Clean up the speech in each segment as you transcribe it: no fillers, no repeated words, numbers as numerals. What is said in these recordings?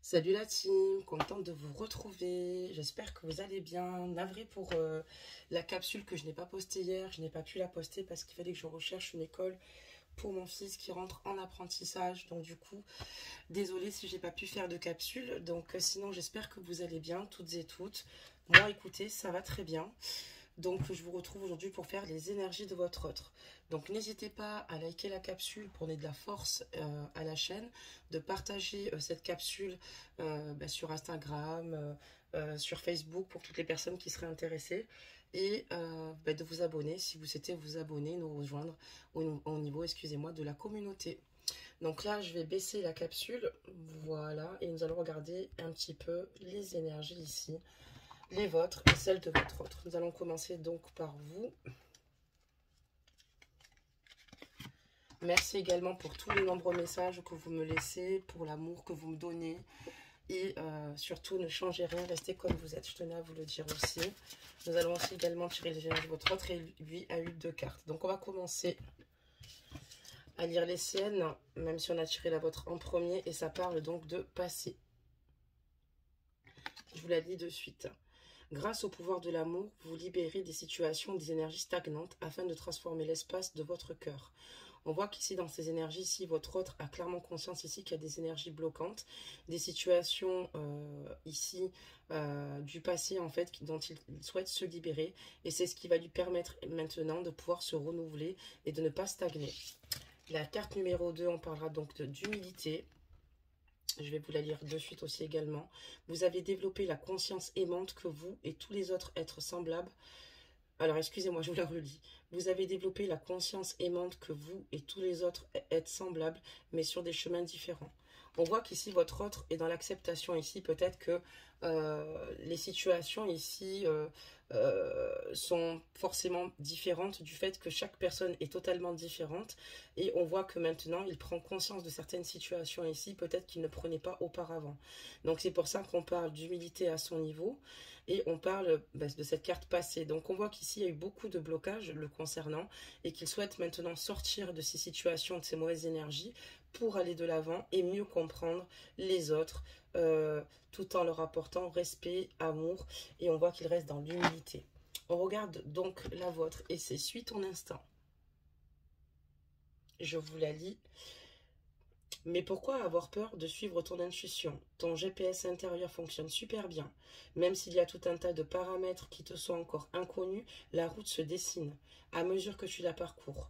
Salut la team, contente de vous retrouver, j'espère que vous allez bien. Navrée pour la capsule que je n'ai pas postée hier, je n'ai pas pu la poster parce qu'il fallait que je recherche une école pour mon fils qui rentre en apprentissage. Donc du coup, désolée si j'ai pas pu faire de capsule. Donc sinon j'espère que vous allez bien toutes et toutes. Moi écoutez, ça va très bien. Donc je vous retrouve aujourd'hui pour faire les énergies de votre autre. Donc n'hésitez pas à liker la capsule pour donner de la force à la chaîne, de partager cette capsule sur Instagram, sur Facebook pour toutes les personnes qui seraient intéressées et de vous abonner si vous souhaitez vous abonner, nous rejoindre au niveau, excusez-moi, de la communauté. Donc là, je vais baisser la capsule, voilà, et nous allons regarder un petit peu les énergies ici, les vôtres et celles de votre autre. Nous allons commencer donc par vous. Merci également pour tous les nombreux messages que vous me laissez, pour l'amour que vous me donnez. Et surtout, ne changez rien, restez comme vous êtes. Je tenais à vous le dire aussi. Nous allons aussi également tirer les énergies de votre autre et lui a eu 2 cartes. Donc on va commencer à lire les siennes, même si on a tiré la vôtre en premier. Et ça parle donc de passé. Je vous la lis de suite. Grâce au pouvoir de l'amour, vous libérez des situations, des énergies stagnantes afin de transformer l'espace de votre cœur. On voit qu'ici, dans ces énergies, ici, votre autre a clairement conscience ici qu'il y a des énergies bloquantes, des situations ici du passé, en fait, dont il souhaite se libérer. Et c'est ce qui va lui permettre maintenant de pouvoir se renouveler et de ne pas stagner. La carte numéro 2, on parlera donc d'humilité. Je vais vous la lire de suite aussi également. Vous avez développé la conscience aimante que vous et tous les autres êtres semblables. Alors, excusez-moi, je vous la relis. Vous avez développé la conscience aimante que vous et tous les autres êtes semblables, mais sur des chemins différents. On voit qu'ici, votre autre est dans l'acceptation. Ici, peut-être que les situations ici sont forcément différentes du fait que chaque personne est totalement différente. Et on voit que maintenant, il prend conscience de certaines situations ici, peut-être qu'il ne prenait pas auparavant. Donc, c'est pour ça qu'on parle d'humilité à son niveau. Et on parle de cette carte passée. Donc on voit qu'ici il y a eu beaucoup de blocages le concernant et qu'il souhaite maintenant sortir de ces situations, de ces mauvaises énergies pour aller de l'avant et mieux comprendre les autres tout en leur apportant respect, amour, et on voit qu'il reste dans l'humilité. On regarde donc la vôtre et c'est suis ton instinct. Je vous la lis. Mais pourquoi avoir peur de suivre ton intuition? Ton GPS intérieur fonctionne super bien. Même s'il y a tout un tas de paramètres qui te sont encore inconnus, la route se dessine à mesure que tu la parcours.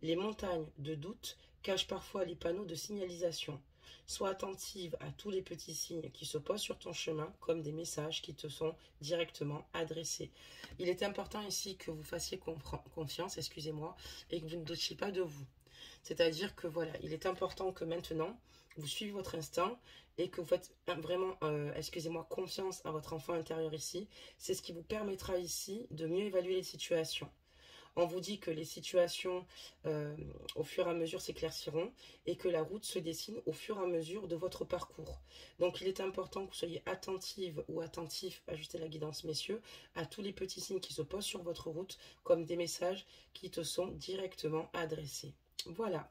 Les montagnes de doute cachent parfois les panneaux de signalisation. Sois attentive à tous les petits signes qui se posent sur ton chemin comme des messages qui te sont directement adressés. Il est important ici que vous fassiez confiance, excusez-moi, et que vous ne doutiez pas de vous. C'est-à-dire que voilà, il est important que maintenant, vous suivez votre instinct et que vous faites vraiment, excusez-moi, confiance à votre enfant intérieur ici. C'est ce qui vous permettra ici de mieux évaluer les situations. On vous dit que les situations, au fur et à mesure, s'éclairciront et que la route se dessine au fur et à mesure de votre parcours. Donc, il est important que vous soyez attentive ou attentif, ajustez la guidance, messieurs, à tous les petits signes qui se posent sur votre route comme des messages qui te sont directement adressés. Voilà.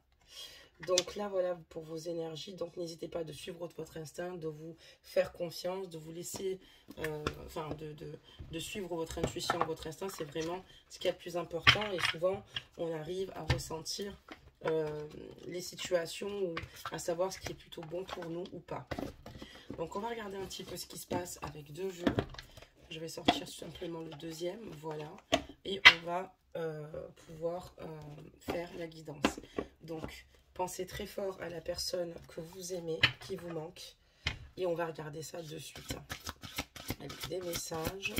Donc là, voilà pour vos énergies. Donc n'hésitez pas de suivre votre instinct, de vous faire confiance, de vous laisser, de suivre votre intuition, votre instinct. C'est vraiment ce qui est le plus important. Et souvent, on arrive à ressentir les situations ou à savoir ce qui est plutôt bon pour nous ou pas. Donc on va regarder un petit peu ce qui se passe avec 2 jeux. Je vais sortir simplement le deuxième, voilà. Et on va pouvoir faire la guidance. Donc, pensez très fort à la personne que vous aimez, qui vous manque. Et on va regarder ça de suite. Allez, des messages.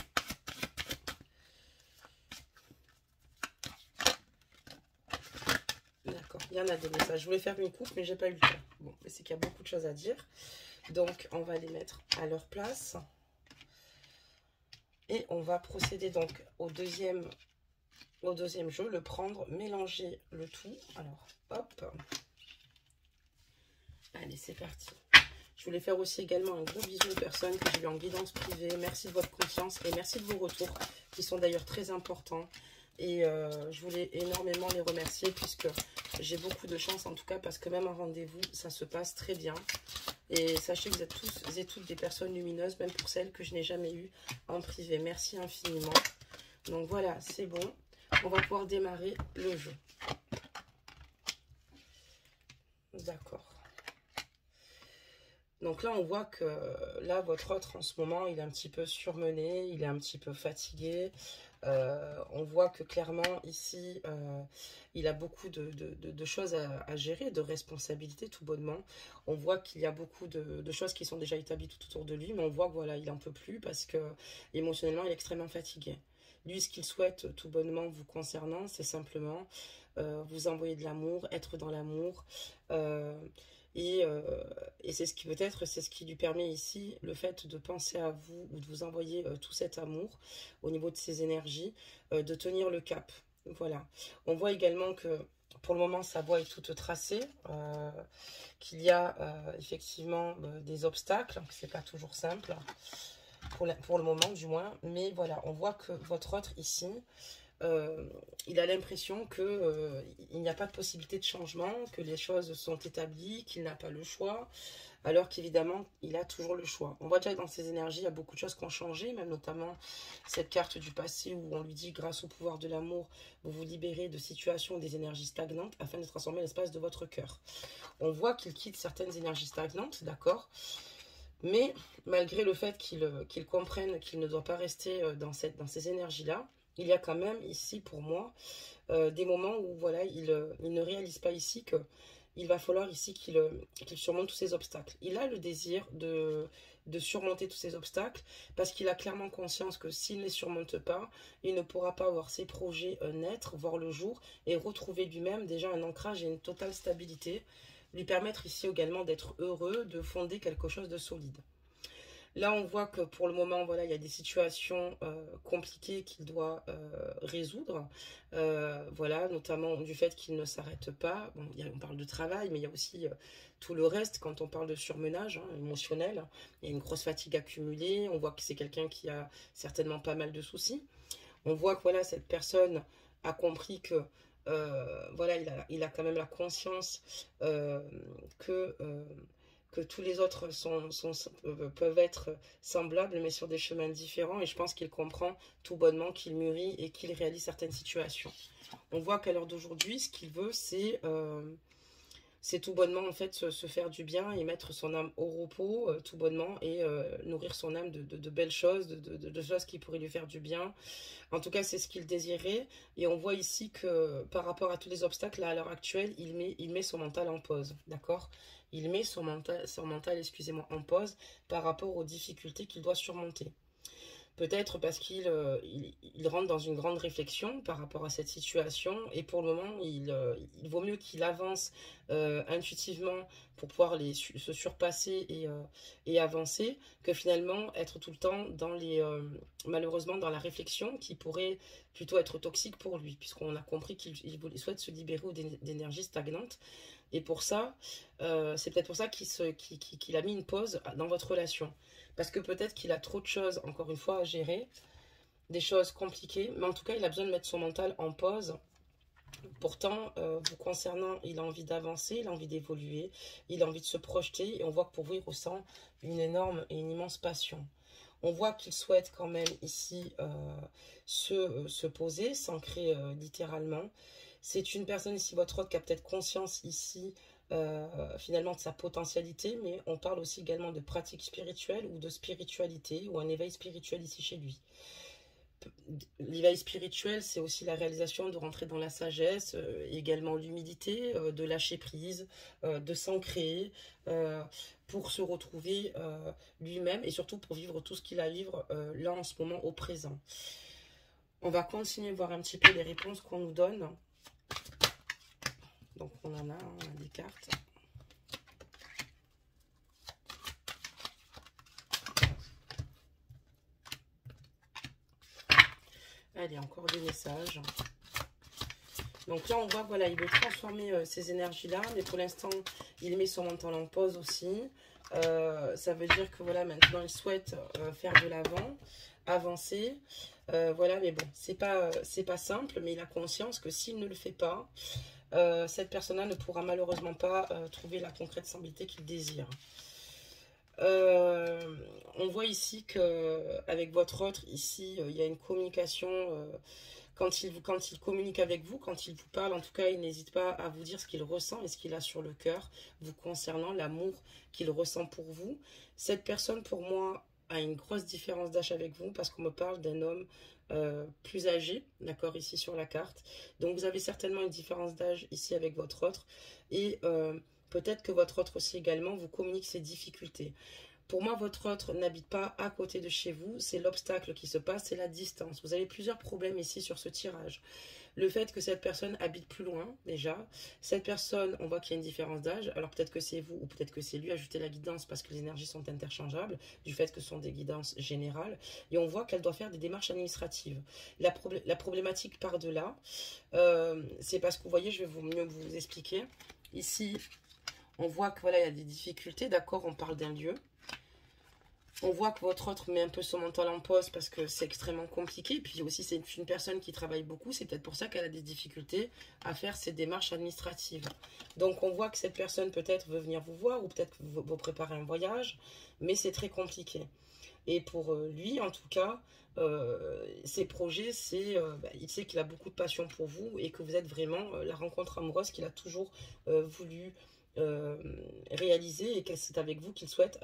D'accord, il y en a des messages. Je voulais faire une coupe, mais j'ai pas eu le temps. Bon, mais c'est qu'il y a beaucoup de choses à dire. Donc, on va les mettre à leur place. Et on va procéder donc au deuxième jeu, le prendre, mélanger le tout. Alors, hop. Allez, c'est parti. Je voulais faire aussi également un gros bisou aux personnes que j'ai vues en guidance privée. Merci de votre confiance et merci de vos retours, qui sont d'ailleurs très importants. Et je voulais énormément les remercier puisque j'ai beaucoup de chance, en tout cas, parce que même en rendez-vous, ça se passe très bien. Et sachez que vous êtes tous et toutes des personnes lumineuses, même pour celles que je n'ai jamais eues en privé. Merci infiniment. Donc voilà, c'est bon. On va pouvoir démarrer le jeu. D'accord. Donc là, on voit que là, votre autre, en ce moment, il est un petit peu surmené, il est un petit peu fatigué. On voit que clairement, ici, il a beaucoup de choses à gérer, de responsabilités, tout bonnement. On voit qu'il y a beaucoup de choses qui sont déjà établies tout autour de lui, mais on voit que voilà, il n'en peut plus parce que émotionnellement, il est extrêmement fatigué. Lui, ce qu'il souhaite tout bonnement vous concernant, c'est simplement vous envoyer de l'amour, être dans l'amour. Euh, et, et c'est ce qui peut-être, c'est ce qui lui permet ici, le fait de penser à vous ou de vous envoyer tout cet amour au niveau de ses énergies, de tenir le cap. Voilà. On voit également que pour le moment, sa voie est toute tracée, qu'il y a effectivement des obstacles, que c'est pas toujours simple, pour le moment du moins, mais voilà, on voit que votre autre ici, il a l'impression que il n'y a pas de possibilité de changement, que les choses sont établies, qu'il n'a pas le choix, alors qu'évidemment, il a toujours le choix. On voit déjà que dans ses énergies, il y a beaucoup de choses qui ont changé, même notamment cette carte du passé où on lui dit, grâce au pouvoir de l'amour, vous vous libérez de situations, des énergies stagnantes, afin de transformer l'espace de votre cœur. On voit qu'il quitte certaines énergies stagnantes, d'accord, mais malgré le fait qu'il comprenne qu'il ne doit pas rester dans ces énergies-là, il y a quand même ici pour moi des moments où voilà, il ne réalise pas ici que il va falloir ici qu'il surmonte tous ces obstacles. Il a le désir de surmonter tous ces obstacles parce qu'il a clairement conscience que s'il ne les surmonte pas, il ne pourra pas voir ses projets naître, voir le jour et retrouver lui-même déjà un ancrage et une totale stabilité, lui permettre ici également d'être heureux, de fonder quelque chose de solide. Là, on voit que pour le moment, voilà, il y a des situations compliquées qu'il doit résoudre. Voilà, notamment du fait qu'il ne s'arrête pas. Bon, on parle de travail, mais il y a aussi tout le reste quand on parle de surmenage émotionnel. Il y a une grosse fatigue accumulée. On voit que c'est quelqu'un qui a certainement pas mal de soucis. On voit que voilà, cette personne a compris que voilà, il a quand même la conscience que que tous les autres peuvent être semblables, mais sur des chemins différents. Et je pense qu'il comprend tout bonnement qu'il mûrit et qu'il réalise certaines situations. On voit qu'à l'heure d'aujourd'hui, ce qu'il veut, c'est tout bonnement en fait se faire du bien et mettre son âme au repos, tout bonnement, et nourrir son âme de belles choses, de choses qui pourraient lui faire du bien. En tout cas, c'est ce qu'il désirait. Et on voit ici que par rapport à tous les obstacles, là, à l'heure actuelle, il met son mental en pause. D'accord? Il met son mental, excusez-moi, en pause par rapport aux difficultés qu'il doit surmonter. Peut-être parce qu'il rentre dans une grande réflexion par rapport à cette situation et pour le moment, il vaut mieux qu'il avance intuitivement pour pouvoir se surpasser et avancer que finalement être tout le temps malheureusement dans la réflexion qui pourrait plutôt être toxique pour lui puisqu'on a compris qu'il souhaite se libérer d'énergie stagnante. Et pour ça, c'est peut-être pour ça qu'il a mis une pause dans votre relation. Parce que peut-être qu'il a trop de choses, encore une fois, à gérer, des choses compliquées, mais en tout cas, il a besoin de mettre son mental en pause. Pourtant, vous concernant, il a envie d'avancer, il a envie d'évoluer, il a envie de se projeter, et on voit que pour vous, il ressent une énorme et une immense passion. On voit qu'il souhaite quand même ici se poser, s'ancrer littéralement. C'est une personne ici, votre autre, qui a peut-être conscience ici finalement de sa potentialité, mais on parle aussi également de pratique spirituelle ou de spiritualité ou un éveil spirituel ici chez lui. L'éveil spirituel, c'est aussi la réalisation de rentrer dans la sagesse, également l'humilité, de lâcher prise, de s'ancrer pour se retrouver lui-même et surtout pour vivre tout ce qu'il a à vivre là en ce moment au présent. On va continuer à voir un petit peu les réponses qu'on nous donne. Donc on en a des cartes. Allez, encore des messages. Donc là, on voit, voilà, il veut transformer ces énergies-là, mais pour l'instant, il met son mental en pause aussi. Ça veut dire que, voilà, maintenant, il souhaite faire de l'avant, avancer. Voilà, mais bon, c'est pas simple, mais il a conscience que s'il ne le fait pas, cette personne-là ne pourra malheureusement pas trouver la concrète stabilité qu'il désire. On voit ici que avec votre autre, ici, il y a une communication. Quand il communique avec vous, quand il vous parle, en tout cas, il n'hésite pas à vous dire ce qu'il ressent et ce qu'il a sur le cœur, vous concernant, l'amour qu'il ressent pour vous. Cette personne, pour moi, a une grosse différence d'âge avec vous parce qu'on me parle d'un homme plus âgé, d'accord, ici sur la carte. Donc vous avez certainement une différence d'âge ici avec votre autre. Et peut-être que votre autre aussi également vous communique ses difficultés. Pour moi, votre autre n'habite pas à côté de chez vous. C'est l'obstacle qui se passe, c'est la distance. Vous avez plusieurs problèmes ici sur ce tirage. Le fait que cette personne habite plus loin, déjà. Cette personne, on voit qu'il y a une différence d'âge. Alors peut-être que c'est vous ou peut-être que c'est lui. Ajoutez la guidance parce que les énergies sont interchangeables, du fait que ce sont des guidances générales. Et on voit qu'elle doit faire des démarches administratives. La problématique par-delà, c'est parce que vous voyez, je vais mieux vous expliquer. Ici, on voit que voilà, il y a des difficultés. D'accord, on parle d'un lieu. On voit que votre autre met un peu son mental en pause parce que c'est extrêmement compliqué. Puis aussi, c'est une personne qui travaille beaucoup. C'est peut-être pour ça qu'elle a des difficultés à faire ses démarches administratives. Donc, on voit que cette personne peut-être veut venir vous voir ou peut-être vous préparer un voyage. Mais c'est très compliqué. Et pour lui, en tout cas, ses projets, il sait qu'il a beaucoup de passion pour vous et que vous êtes vraiment la rencontre amoureuse qu'il a toujours voulu euh, réaliser et que c'est avec vous qu'il souhaite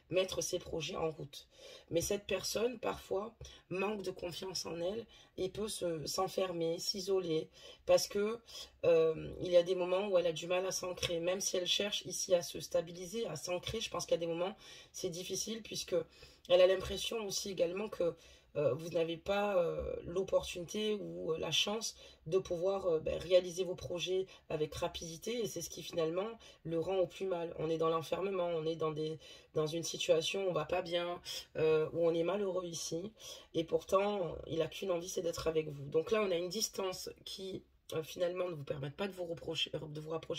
mettre ses projets en route. Mais cette personne, parfois, manque de confiance en elle et peut s'enfermer, s'isoler, parce que il y a des moments où elle a du mal à s'ancrer. Même si elle cherche ici à se stabiliser, à s'ancrer, je pense qu'il y a des moments, c'est difficile, puisque elle a l'impression aussi également que vous n'avez pas l'opportunité ou la chance de pouvoir réaliser vos projets avec rapidité et c'est ce qui finalement le rend au plus mal. On est dans l'enfermement, on est dans une situation où on va pas bien, où on est malheureux ici et pourtant il n'a qu'une envie, c'est d'être avec vous. Donc là on a une distance qui finalement ne vous permettent pas de vous rapprocher,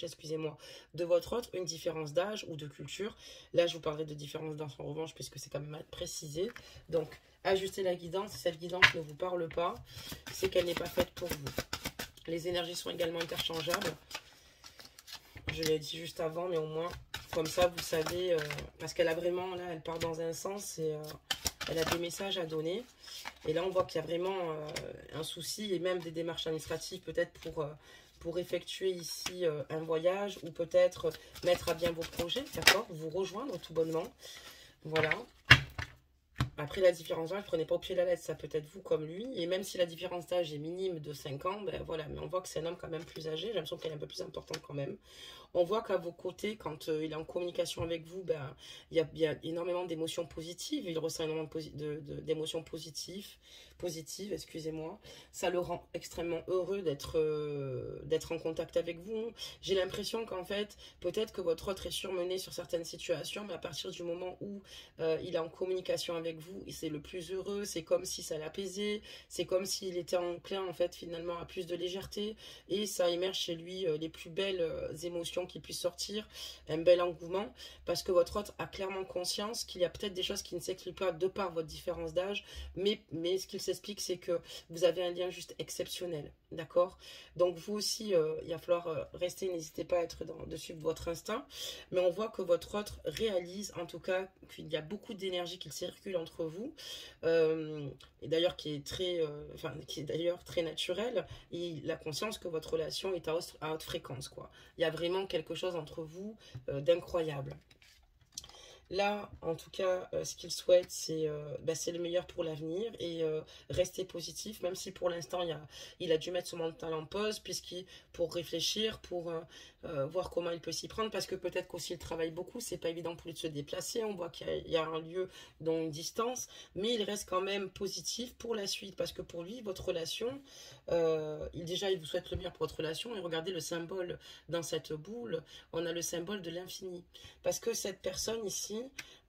excusez-moi, de votre autre, une différence d'âge ou de culture. Là, je vous parlerai de différence d'âge en revanche, puisque c'est quand même à préciser. Donc, ajustez la guidance. Si cette guidance ne vous parle pas, c'est qu'elle n'est pas faite pour vous. Les énergies sont également interchangeables. Je l'ai dit juste avant, mais au moins, comme ça, vous savez, parce qu'elle a vraiment, là, elle part dans un sens et elle a des messages à donner. Et là, on voit qu'il y a vraiment un souci et même des démarches administratives peut-être pour effectuer ici un voyage ou peut-être mettre à bien vos projets, d'accord? Vous rejoindre tout bonnement. Voilà. Après, la différence d'âge, prenez pas au pied de la lettre, ça peut être vous comme lui. Et même si la différence d'âge est minime de 5 ans, ben voilà, mais on voit que c'est un homme quand même plus âgé. J'ai l'impression qu'elle est un peu plus importante quand même. On voit qu'à vos côtés, quand il est en communication avec vous, ben, il y a énormément d'émotions positives. Il ressent énormément d'émotions positives, excusez-moi. Ça le rend extrêmement heureux d'être en contact avec vous. J'ai l'impression qu'en fait, peut-être que votre autre est surmené sur certaines situations, mais à partir du moment où il est en communication avec vous, c'est le plus heureux. C'est comme si ça l'apaisait. C'est comme s'il était enclin, en fait, finalement, à plus de légèreté. Et ça émerge chez lui les plus belles émotions qui puissent sortir, un bel engouement, parce que votre autre a clairement conscience qu'il y a peut-être des choses qui ne s'expliquent pas de par votre différence d'âge, mais ce qu'il s'explique, c'est que vous avez un lien juste exceptionnel, d'accord? Donc vous aussi, il va falloir rester, n'hésitez pas à être de suivre votre instinct, mais on voit que votre autre réalise, en tout cas, qu'il y a beaucoup d'énergie qui circule entre vous, et d'ailleurs qui est d'ailleurs très naturel, et il a conscience que votre relation est à haute fréquence, quoi. Il y a vraiment quelque chose entre vous d'incroyable. Là, en tout cas, ce qu'il souhaite, c'est le meilleur pour l'avenir et rester positif, même si pour l'instant, il a dû mettre son mental en pause, pour réfléchir, pour voir comment il peut s'y prendre, parce que peut-être qu'aussi il travaille beaucoup, c'est pas évident pour lui de se déplacer, on voit qu'il y a un lieu dont une distance, mais il reste quand même positif pour la suite, parce que pour lui, votre relation, il vous souhaite le meilleur pour votre relation, et regardez le symbole dans cette boule, on a le symbole de l'infini, parce que cette personne ici,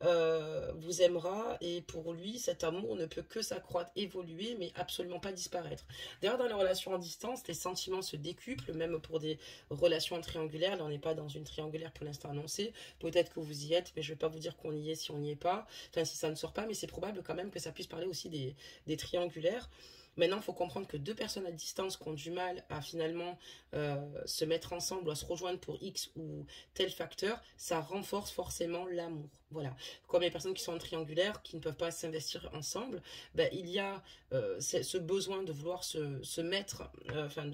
vous aimera et pour lui cet amour ne peut que s'accroître, évoluer mais absolument pas disparaître. D'ailleurs dans les relations à distance les sentiments se décuplent, même pour des relations triangulaires. Là on n'est pas dans une triangulaire pour l'instant annoncée, peut-être que vous y êtes mais je vais pas vous dire qu'on y est si on n'y est pas, enfin si ça ne sort pas, mais c'est probable quand même que ça puisse parler aussi des triangulaires. Maintenant, il faut comprendre que deux personnes à distance qui ont du mal à finalement se mettre ensemble ou à se rejoindre pour X ou tel facteur, ça renforce forcément l'amour. Voilà. Comme les personnes qui sont en triangulaire, qui ne peuvent pas s'investir ensemble, ben, il y a ce besoin de vouloir se mettre, enfin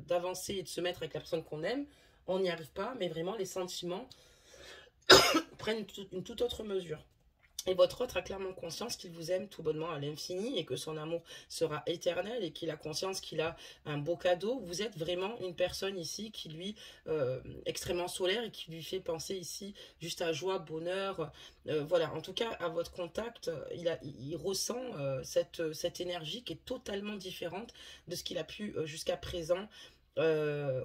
d'avancer et de se mettre avec la personne qu'on aime. On n'y arrive pas, mais vraiment les sentiments prennent une toute autre mesure. Et votre autre a clairement conscience qu'il vous aime tout bonnement à l'infini et que son amour sera éternel et qu'il a conscience qu'il a un beau cadeau. Vous êtes vraiment une personne ici qui lui extrêmement solaire et qui lui fait penser ici juste à joie, bonheur. Voilà, en tout cas à votre contact, il ressent cette énergie qui est totalement différente de ce qu'il a pu jusqu'à présent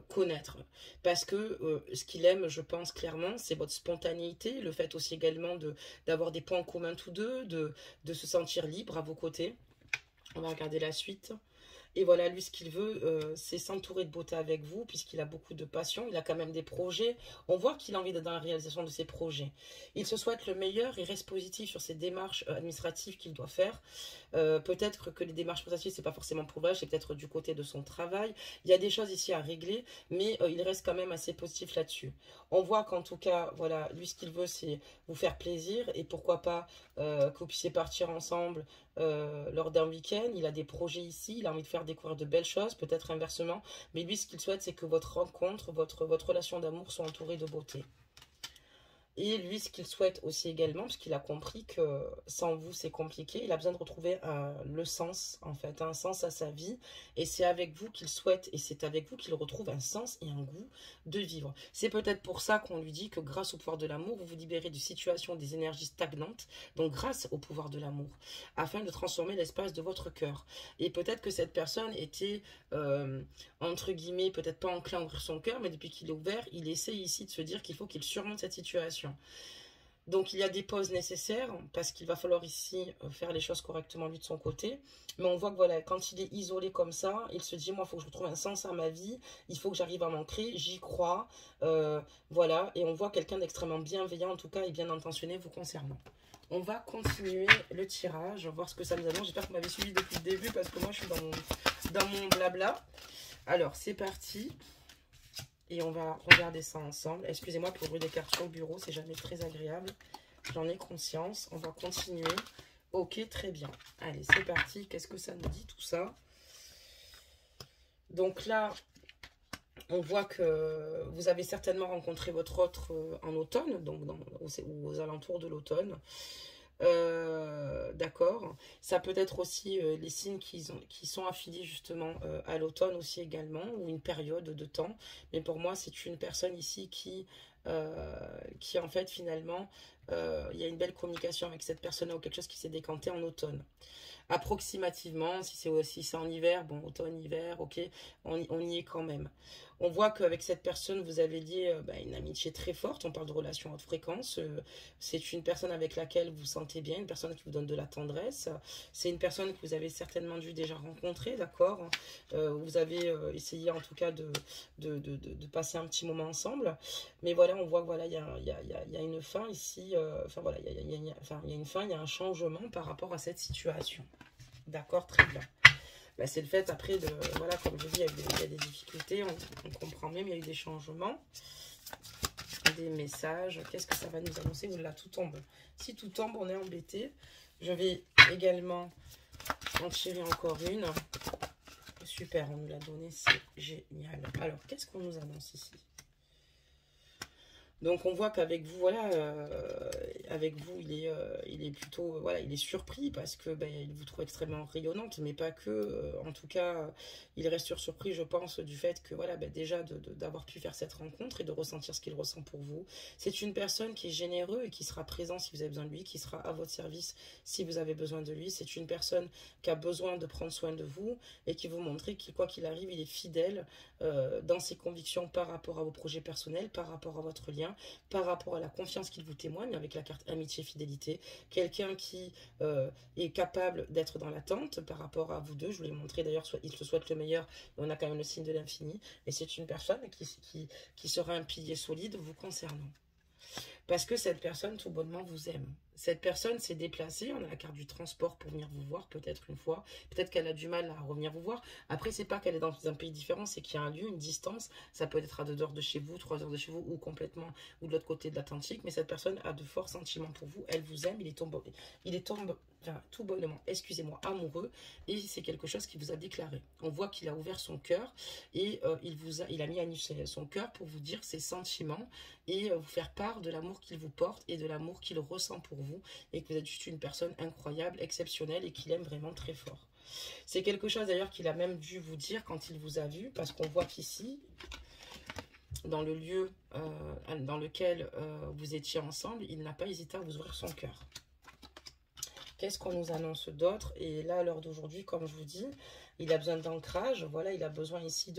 connaître, parce que ce qu'il aime, je pense clairement, c'est votre spontanéité, le fait aussi également d'avoir des points en commun tous deux, de se sentir libre à vos côtés. On va regarder la suite. Et voilà, lui, ce qu'il veut, c'est s'entourer de beauté avec vous, puisqu'il a beaucoup de passion, il a quand même des projets. On voit qu'il a envie d'être dans la réalisation de ses projets. Il se souhaite le meilleur et reste positif sur ses démarches administratives qu'il doit faire. Peut-être que les démarches administratives, c'est pas forcément pour vrai, c'est peut-être du côté de son travail. Il y a des choses ici à régler, mais il reste quand même assez positif là-dessus. On voit qu'en tout cas, voilà, lui, ce qu'il veut, c'est vous faire plaisir, et pourquoi pas que vous puissiez partir ensemble lors d'un week-end. Il a des projets ici, il a envie de faire découvrir de belles choses, peut-être inversement, mais lui ce qu'il souhaite c'est que votre rencontre, votre relation d'amour soit entourée de beauté. Et lui, ce qu'il souhaite aussi également, parce qu'il a compris que sans vous, c'est compliqué, il a besoin de retrouver le sens, en fait, un sens à sa vie. Et c'est avec vous qu'il souhaite, et c'est avec vous qu'il retrouve un sens et un goût de vivre. C'est peut-être pour ça qu'on lui dit que grâce au pouvoir de l'amour, vous vous libérez de situations, des énergies stagnantes, donc grâce au pouvoir de l'amour, afin de transformer l'espace de votre cœur. Et peut-être que cette personne était, entre guillemets, peut-être pas enclin à ouvrir son cœur, mais depuis qu'il est ouvert, il essaie ici de se dire qu'il faut qu'il surmonte cette situation. Donc il y a des pauses nécessaires parce qu'il va falloir ici faire les choses correctement lui de son côté. Mais on voit que voilà, quand il est isolé comme ça, il se dit moi il faut que je retrouve un sens à ma vie, il faut que j'arrive à m'ancrer, j'y crois. Voilà, et on voit quelqu'un d'extrêmement bienveillant en tout cas et bien intentionné vous concernant. On va continuer le tirage, voir ce que ça nous annonce. J'espère que vous m'avez suivi depuis le début parce que moi je suis dans mon blabla. Alors c'est parti. Et on va regarder ça ensemble. Excusez-moi pour ouvrir des cartes sur le bureau, c'est jamais très agréable. J'en ai conscience. On va continuer. Ok, très bien. Allez, c'est parti. Qu'est-ce que ça nous dit tout ça? Donc là, on voit que vous avez certainement rencontré votre autre en automne, donc aux alentours de l'automne. D'accord. Ça peut être aussi les signes qui sont affiliés justement à l'automne aussi également, ou une période de temps. Mais pour moi, c'est une personne ici qui en fait finalement, il y a une belle communication avec cette personne-là ou quelque chose qui s'est décanté en automne. Approximativement, si c'est en hiver, bon, automne, hiver, ok, on y est quand même. On voit qu'avec cette personne, vous avez lié une amitié très forte. On parle de relation à haute fréquence. C'est une personne avec laquelle vous vous sentez bien, une personne qui vous donne de la tendresse. C'est une personne que vous avez certainement dû déjà rencontrer, d'accord. Vous avez essayé en tout cas de passer un petit moment ensemble. Mais voilà, on voit que voilà, il y a une fin ici. Enfin voilà, il y a une fin, il y a un changement par rapport à cette situation. D'accord, très bien. Ben, c'est le fait après de, voilà, comme je dis, il y a des difficultés, on comprend bien, mais il y a eu des changements, des messages. Qu'est-ce que ça va nous annoncer? Là, tout tombe. Si tout tombe, on est embêté. Je vais également en tirer encore une. Super, on nous l'a donné, c'est génial. Alors, qu'est-ce qu'on nous annonce ici? Donc on voit qu'avec vous, voilà, avec vous, il est plutôt, voilà, il est surpris parce que il vous trouve extrêmement rayonnante, mais pas que. En tout cas, il reste surpris, je pense, du fait que voilà, déjà d'avoir pu faire cette rencontre et de ressentir ce qu'il ressent pour vous. C'est une personne qui est généreux et qui sera présent si vous avez besoin de lui, qui sera à votre service si vous avez besoin de lui. C'est une personne qui a besoin de prendre soin de vous et qui vous montre qu'il, quoi qu'il arrive, il est fidèle dans ses convictions par rapport à vos projets personnels, par rapport à votre lien, par rapport à la confiance qu'il vous témoigne avec la carte amitié fidélité. Quelqu'un qui est capable d'être dans l'attente par rapport à vous deux. Je vous l'ai montré d'ailleurs, il se souhaite le meilleur, mais on a quand même le signe de l'infini. Et c'est une personne qui sera un pilier solide vous concernant. Parce que cette personne tout bonnement vous aime. Cette personne s'est déplacée, on a la carte du transport pour venir vous voir peut-être une fois, peut-être qu'elle a du mal à revenir vous voir. Après, c'est pas qu'elle est dans un pays différent, c'est qu'il y a un lieu, une distance, ça peut être à 2 heures de chez vous, 3 heures de chez vous, ou complètement, ou de l'autre côté de l'Atlantique, mais cette personne a de forts sentiments pour vous, elle vous aime, enfin, tout bonnement, excusez-moi, amoureux, et c'est quelque chose qu'il vous a déclaré. On voit qu'il a ouvert son cœur, et il a mis à nu son cœur pour vous dire ses sentiments, et vous faire part de l'amour qu'il vous porte, et de l'amour qu'il ressent pour vous, et que vous êtes juste une personne incroyable, exceptionnelle, et qu'il aime vraiment très fort. C'est quelque chose d'ailleurs qu'il a même dû vous dire quand il vous a vu, parce qu'on voit qu'ici, dans le lieu dans lequel vous étiez ensemble, il n'a pas hésité à vous ouvrir son cœur. Qu'est-ce qu'on nous annonce d'autre? Et là, à l'heure d'aujourd'hui, comme je vous dis, il a besoin d'ancrage. Voilà, il a besoin ici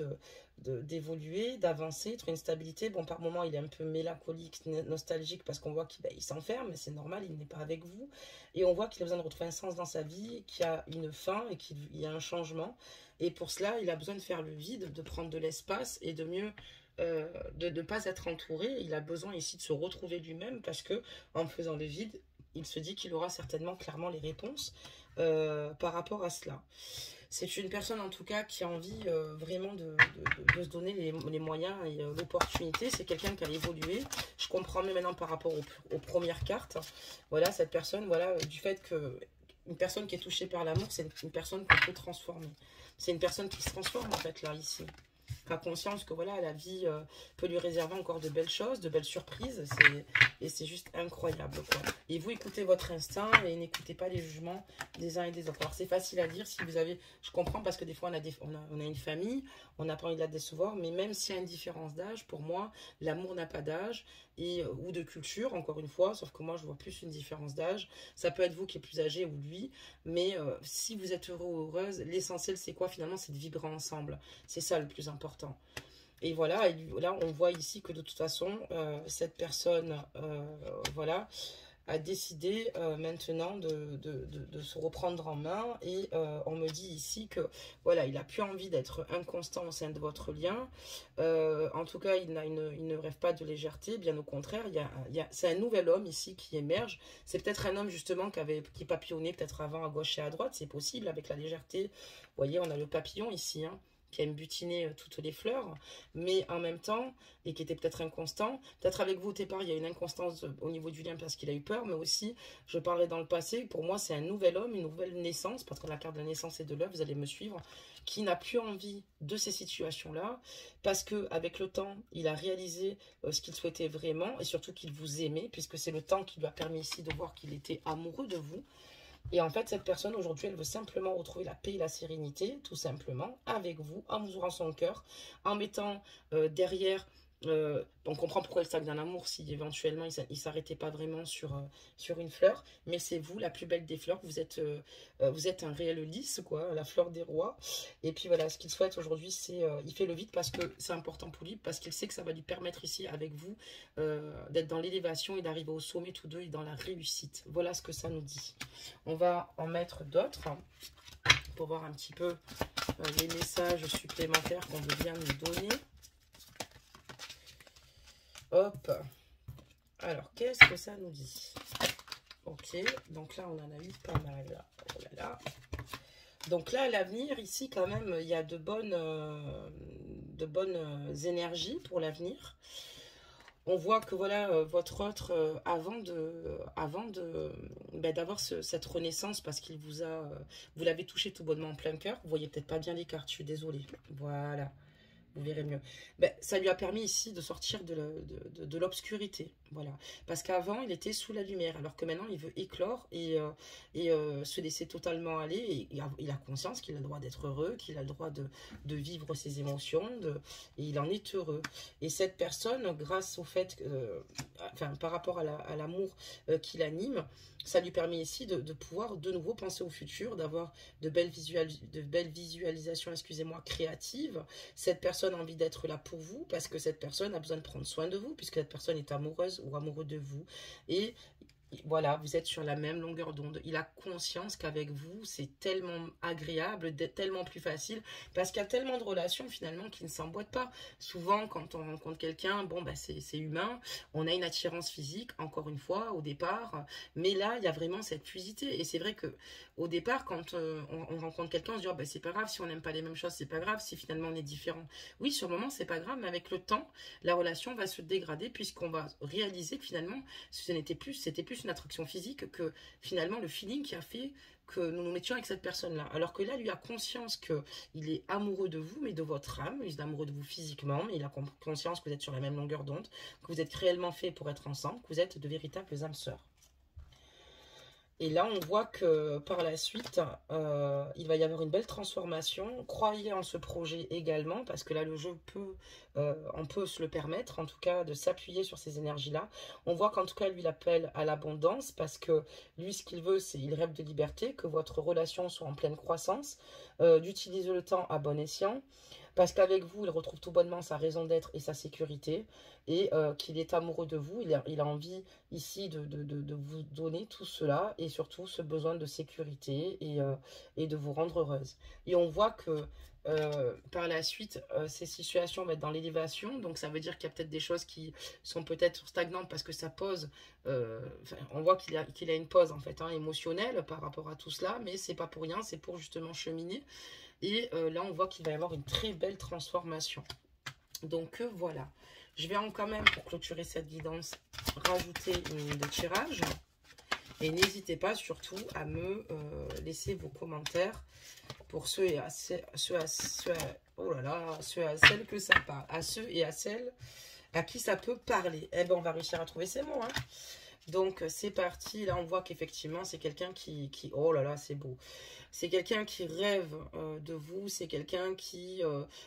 d'évoluer, d'avancer, de trouver une stabilité. Bon, par moments, il est un peu mélancolique, nostalgique, parce qu'on voit qu'il s'enferme, mais c'est normal, il n'est pas avec vous. Et on voit qu'il a besoin de retrouver un sens dans sa vie, qu'il y a une fin et qu'il y a un changement. Et pour cela, il a besoin de faire le vide, de prendre de l'espace et de mieux... de ne pas être entouré. Il a besoin ici de se retrouver lui-même, parce que en faisant le vide, il se dit qu'il aura certainement clairement les réponses par rapport à cela. C'est une personne en tout cas qui a envie vraiment de se donner les moyens et l'opportunité. C'est quelqu'un qui a évolué. Je comprends mieux maintenant par rapport aux premières cartes. Voilà, cette personne, voilà, du fait que une personne qui est touchée par l'amour, c'est une personne qu'on peut transformer. C'est une personne qui se transforme en fait là, ici. A conscience que voilà, la vie peut lui réserver encore de belles choses, de belles surprises, et c'est juste incroyable, quoi. Et vous écoutez votre instinct et n'écoutez pas les jugements des uns et des autres. Alors c'est facile à dire si vous avez, je comprends, parce que des fois on a une famille, on n'a pas envie de la décevoir, mais même s'il y a une différence d'âge, pour moi, l'amour n'a pas d'âge ou de culture, encore une fois, sauf que moi je vois plus une différence d'âge. Ça peut être vous qui êtes plus âgé ou lui, mais si vous êtes heureux ou heureuse, l'essentiel c'est quoi finalement? C'est de vibrer ensemble. C'est ça le plus important. Et voilà, là on voit ici que de toute façon, cette personne, voilà, a décidé maintenant de se reprendre en main. Et on me dit ici que voilà, il n'a plus envie d'être inconstant au sein de votre lien. En tout cas, il ne rêve pas de légèreté, bien au contraire. C'est un nouvel homme ici qui émerge. C'est peut-être un homme justement qui papillonnait peut-être avant à gauche et à droite, c'est possible, avec la légèreté. Vous voyez, on a le papillon ici, hein, qui aime butiner toutes les fleurs, mais en même temps, et qui était peut-être inconstant. Peut-être avec vous au départ, il y a une inconstance au niveau du lien parce qu'il a eu peur, mais aussi, je parlais dans le passé, pour moi c'est un nouvel homme, une nouvelle naissance, parce que la carte de la naissance et de l'œuf, vous allez me suivre, qui n'a plus envie de ces situations-là, parce que avec le temps, il a réalisé ce qu'il souhaitait vraiment, et surtout qu'il vous aimait, puisque c'est le temps qui lui a permis ici de voir qu'il était amoureux de vous. Et en fait, cette personne, aujourd'hui, elle veut simplement retrouver la paix et la sérénité, tout simplement, avec vous, en vous ouvrant son cœur, en mettant derrière... on comprend pourquoi elle stagne dans l'amour si éventuellement il ne s'arrêtait pas vraiment sur une fleur, mais c'est vous la plus belle des fleurs, vous êtes un réel lys, quoi, la fleur des rois. Et puis voilà, ce qu'il souhaite aujourd'hui, c'est il fait le vide parce que c'est important pour lui, parce qu'il sait que ça va lui permettre ici avec vous d'être dans l'élévation et d'arriver au sommet tous deux et dans la réussite. Voilà ce que ça nous dit. On va en mettre d'autres pour voir un petit peu les messages supplémentaires qu'on veut bien nous donner. Hop. Alors, qu'est-ce que ça nous dit? Ok, donc là, on en a eu pas mal. Oh là là. Donc là, à l'avenir, ici, quand même, il y a de bonnes énergies pour l'avenir. On voit que voilà, votre autre, avant d'avoir cette renaissance, parce qu'il vous l'avez touché tout bonnement en plein cœur, vous voyez peut-être pas bien les cartes, je suis désolée. Voilà. Vous verrez mieux. Ben, ça lui a permis ici de sortir de l'obscurité. Voilà. Parce qu'avant, il était sous la lumière. Alors que maintenant, il veut éclore et se laisser totalement aller. Et il a conscience qu'il a le droit d'être heureux, qu'il a le droit de vivre ses émotions. Et il en est heureux. Et cette personne, grâce au fait, enfin, par rapport à l'amour qui l'anime, ça lui permet ici de pouvoir de nouveau penser au futur, d'avoir de belles visualisations, excusez-moi, créatives. Cette personne a envie d'être là pour vous parce que cette personne a besoin de prendre soin de vous puisque cette personne est amoureuse ou amoureux de vous. Et Voilà, vous êtes sur la même longueur d'onde. Il a conscience qu'avec vous, c'est tellement agréable, tellement plus facile, parce qu'il y a tellement de relations finalement qui ne s'emboîtent pas. Souvent, quand on rencontre quelqu'un, bon, bah, c'est humain, on a une attirance physique, encore une fois, au départ, mais là, il y a vraiment cette fluidité. Et c'est vrai que au départ, quand on rencontre quelqu'un, on se dit, oh, bah, c'est pas grave si on n'aime pas les mêmes choses, c'est pas grave si finalement on est différent. Oui, sur le moment, c'est pas grave, mais avec le temps, la relation va se dégrader puisqu'on va réaliser que finalement, c'était plus une attraction physique que finalement le feeling qui a fait que nous nous mettions avec cette personne-là. Alors que là, lui a conscience qu'il est amoureux de vous, mais de votre âme, il est amoureux de vous physiquement, mais il a conscience que vous êtes sur la même longueur d'onde, que vous êtes réellement fait pour être ensemble, que vous êtes de véritables âmes sœurs. Et là, on voit que par la suite, il va y avoir une belle transformation. Croyez en ce projet également, parce que là, le jeu peut, on peut se le permettre, en tout cas, de s'appuyer sur ces énergies-là. On voit qu'en tout cas, lui, il appelle à l'abondance, parce que lui, ce qu'il veut, c'est, il rêve de liberté, que votre relation soit en pleine croissance, d'utiliser le temps à bon escient. Parce qu'avec vous, il retrouve tout bonnement sa raison d'être et sa sécurité, et qu'il est amoureux de vous. Il a envie ici de vous donner tout cela, et surtout ce besoin de sécurité et de vous rendre heureuse. Et on voit que par la suite, ces situations vont être dans l'élévation, donc ça veut dire qu'il y a peut-être des choses qui sont peut-être stagnantes parce que ça pose, on voit qu'il a une pause en fait, hein, émotionnelle par rapport à tout cela, mais c'est pas pour rien, c'est pour justement cheminer. Et là, on voit qu'il va y avoir une très belle transformation. Donc voilà. Je vais quand même, pour clôturer cette guidance, rajouter une ligne de tirage. Et n'hésitez pas surtout à me laisser vos commentaires pour ceux et à oh là là, ceux et à celles que ça parle. À ceux et à celles à qui ça peut parler. Eh ben, on va réussir à trouver ces mots, hein. Donc c'est parti, là on voit qu'effectivement c'est quelqu'un qui... Oh là là, c'est beau. C'est quelqu'un qui rêve de vous, c'est quelqu'un qui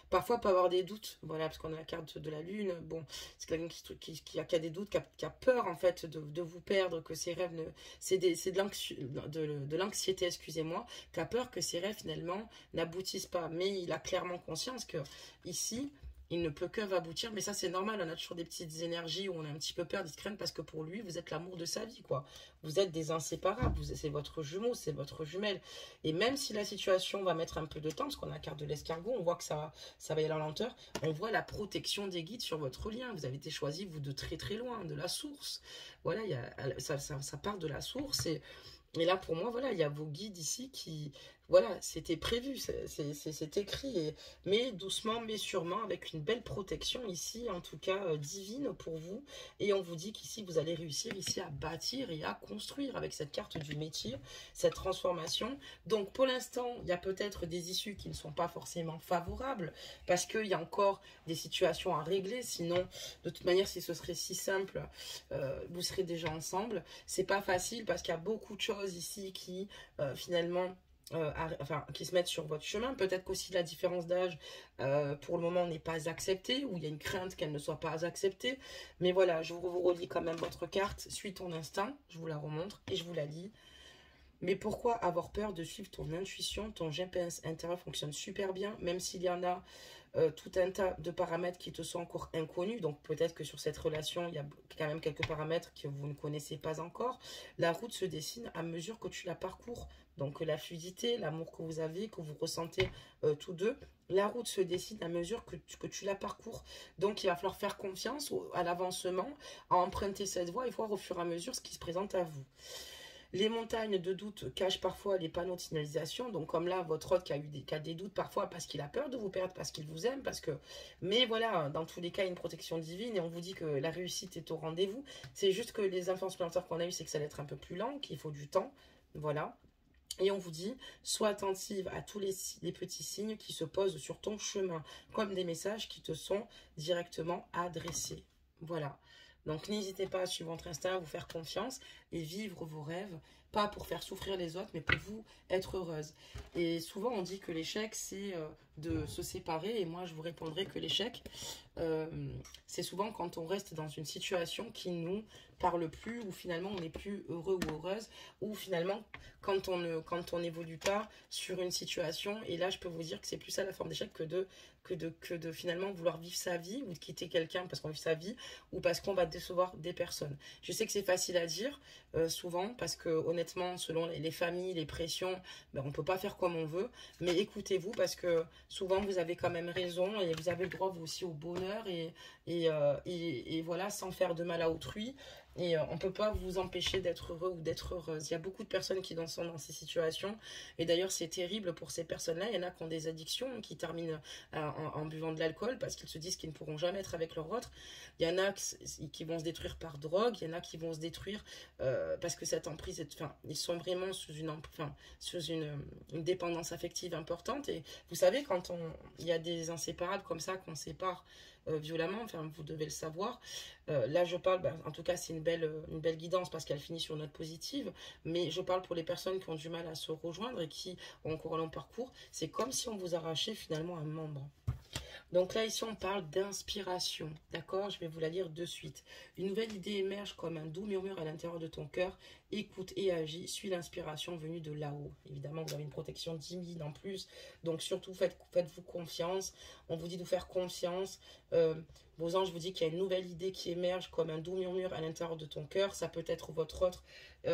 parfois peut avoir des doutes, voilà, parce qu'on a la carte de la lune, bon, c'est quelqu'un qui a des doutes, qui a peur en fait de vous perdre, que ses rêves ne... C'est de l'anxiété, excusez-moi, qui a peur que ses rêves finalement n'aboutissent pas, mais il a clairement conscience que ici... il ne peut que aboutir, mais ça c'est normal, on a toujours des petites énergies où on a un petit peu peur, des craintes, parce que pour lui, vous êtes l'amour de sa vie, quoi. Vous êtes des inséparables, c'est votre jumeau, c'est votre jumelle. Et même si la situation va mettre un peu de temps, parce qu'on a la carte de l'escargot, on voit que ça va y aller en lenteur, on voit la protection des guides sur votre lien. Vous avez été choisi, vous, de très très loin, de la source. Voilà, ça part de la source, et là, pour moi, voilà, il y a vos guides ici qui... Voilà, c'était prévu, c'est écrit, mais doucement, mais sûrement, avec une belle protection ici, en tout cas divine pour vous. Et on vous dit qu'ici, vous allez réussir ici à bâtir et à construire avec cette carte du métier, cette transformation. Donc, pour l'instant, il y a peut-être des issues qui ne sont pas forcément favorables, parce qu'il y a encore des situations à régler. Sinon, de toute manière, si ce serait si simple, vous serez déjà ensemble. C'est pas facile, parce qu'il y a beaucoup de choses ici qui, finalement... qui se mettent sur votre chemin. Peut-être qu'aussi la différence d'âge, pour le moment, n'est pas acceptée, ou il y a une crainte qu'elle ne soit pas acceptée. Mais voilà, je vous relis quand même votre carte. Suis ton instinct, je vous la remontre et je vous la lis. Mais pourquoi avoir peur de suivre ton intuition? Ton GPS intérieur fonctionne super bien, même s'il y en a tout un tas de paramètres qui te sont encore inconnus. Donc peut-être que sur cette relation, il y a quand même quelques paramètres que vous ne connaissez pas encore. La route se dessine à mesure que tu la parcours. Donc la fluidité, l'amour que vous avez, que vous ressentez tous deux, la route se dessine à mesure que tu la parcours. Donc il va falloir faire confiance à l'avancement, à emprunter cette voie et voir au fur et à mesure ce qui se présente à vous. Les montagnes de doute cachent parfois les panneaux de signalisation. Donc comme là, votre hôte qui a des doutes parfois parce qu'il a peur de vous perdre, parce qu'il vous aime, parce que... Mais voilà, dans tous les cas, il y a une protection divine et on vous dit que la réussite est au rendez-vous. C'est juste que les influences supplémentaires qu'on a eues, c'est que ça va être un peu plus lent, qu'il faut du temps. Voilà. Et on vous dit, sois attentive à tous les petits signes qui se posent sur ton chemin, comme des messages qui te sont directement adressés. Voilà. Donc n'hésitez pas à suivre votre instinct, à vous faire confiance et vivre vos rêves, pas pour faire souffrir les autres, mais pour vous être heureuse. Et souvent, on dit que l'échec, c'est de se séparer. Et moi, je vous répondrai que l'échec, c'est souvent quand on reste dans une situation qui nous parle plus, ou finalement on n'est plus heureux ou heureuse, ou finalement quand on n'évolue pas sur une situation. Et là, je peux vous dire que c'est plus ça la forme d'échec que de finalement vouloir vivre sa vie ou de quitter quelqu'un parce qu'on vit sa vie ou parce qu'on va décevoir des personnes. Je sais que c'est facile à dire souvent parce que honnêtement, selon les familles, les pressions, ben, on peut pas faire comme on veut. Mais écoutez-vous parce que souvent vous avez quand même raison et vous avez le droit vous aussi au bonheur et voilà, sans faire de mal à autrui. Et on ne peut pas vous empêcher d'être heureux ou d'être heureuse. Il y a beaucoup de personnes qui sont dans ces situations. Et d'ailleurs, c'est terrible pour ces personnes-là. Il y en a qui ont des addictions, qui terminent en buvant de l'alcool parce qu'ils se disent qu'ils ne pourront jamais être avec leur autre. Il y en a qui vont se détruire par drogue. Il y en a qui vont se détruire parce que cette emprise, enfin, ils sont vraiment sous une dépendance affective importante. Et vous savez, quand il y a des inséparables comme ça, qu'on sépare violemment, enfin, vous devez le savoir. Là, je parle, ben, en tout cas, c'est une belle guidance parce qu'elle finit sur une note positive. Mais je parle pour les personnes qui ont du mal à se rejoindre et qui ont encore un long parcours. C'est comme si on vous arrachait finalement un membre. Donc là, ici, on parle d'inspiration. D'accord? Je vais vous la lire de suite. Une nouvelle idée émerge comme un doux murmure à l'intérieur de ton cœur. Écoute et agis. Suis l'inspiration venue de là-haut. Évidemment, vous avez une protection divine en plus. Donc surtout, faites-vous confiance. On vous dit de vous faire confiance. Vos anges vous disent qu'il y a une nouvelle idée qui émerge comme un doux murmure à l'intérieur de ton cœur. Ça peut être votre autre,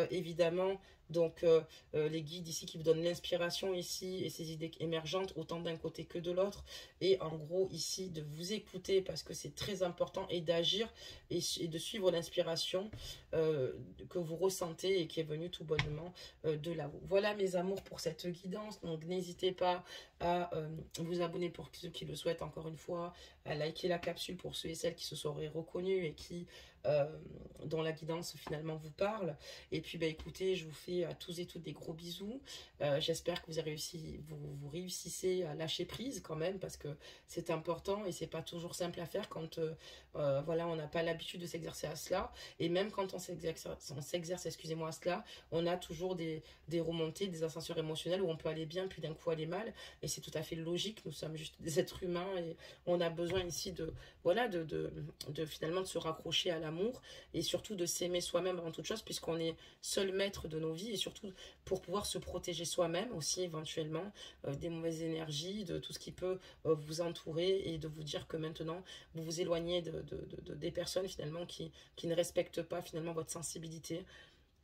évidemment. Donc, les guides ici qui vous donnent l'inspiration ici et ces idées émergentes, autant d'un côté que de l'autre. Et en gros, ici, de vous écouter parce que c'est très important et d'agir et de suivre l'inspiration que vous ressentez et qui est venue tout bonnement de là-haut. Voilà mes amours pour cette guidance. Donc, n'hésitez pas à vous abonner pour ceux qui le souhaitent encore une fois, à liker la capsule pour ceux et celles qui se seraient reconnus et qui dont la guidance finalement vous parle. Et puis bah, écoutez, je vous fais à tous et toutes des gros bisous. J'espère que vous réussissez à lâcher prise quand même parce que c'est important et c'est pas toujours simple à faire quand voilà, on n'a pas l'habitude de s'exercer à cela. Et même quand on s'exerce, excusez-moi, à cela, on a toujours des remontées, des ascenseurs émotionnels où on peut aller bien puis d'un coup aller mal. Et c'est tout à fait logique, nous sommes juste des êtres humains et on a besoin ici de voilà de finalement de se raccrocher à l'amour et surtout de s'aimer soi-même avant toute chose puisqu'on est seul maître de nos vies et surtout pour pouvoir se protéger soi-même aussi éventuellement des mauvaises énergies, de tout ce qui peut vous entourer et de vous dire que maintenant vous vous éloignez des personnes finalement qui ne respectent pas finalement votre sensibilité.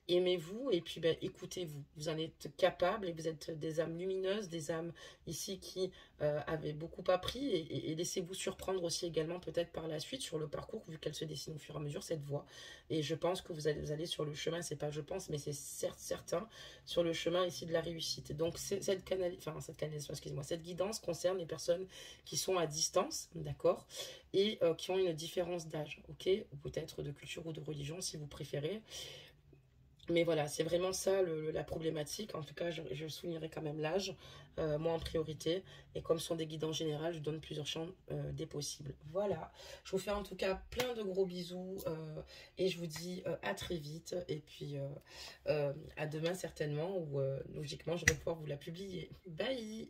Aimez-vous et puis ben, écoutez-vous. Vous en êtes capable et vous êtes des âmes lumineuses, des âmes ici qui avaient beaucoup appris et laissez-vous surprendre aussi également peut-être par la suite sur le parcours vu qu'elle se dessine au fur et à mesure cette voie. Et je pense que vous allez sur le chemin, c'est pas je pense, mais c'est certain sur le chemin ici de la réussite. Donc cette canalisation, excusez-moi, cette guidance concerne les personnes qui sont à distance, d'accord, et qui ont une différence d'âge, ok, ou peut-être de culture ou de religion si vous préférez. Mais voilà, c'est vraiment ça la problématique. En tout cas, je soulignerai quand même l'âge, moi en priorité. Et comme ce sont des guides en général, je donne plusieurs champs des possibles. Voilà, je vous fais en tout cas plein de gros bisous. Et je vous dis à très vite. Et puis à demain certainement, où logiquement, je vais pouvoir vous la publier. Bye!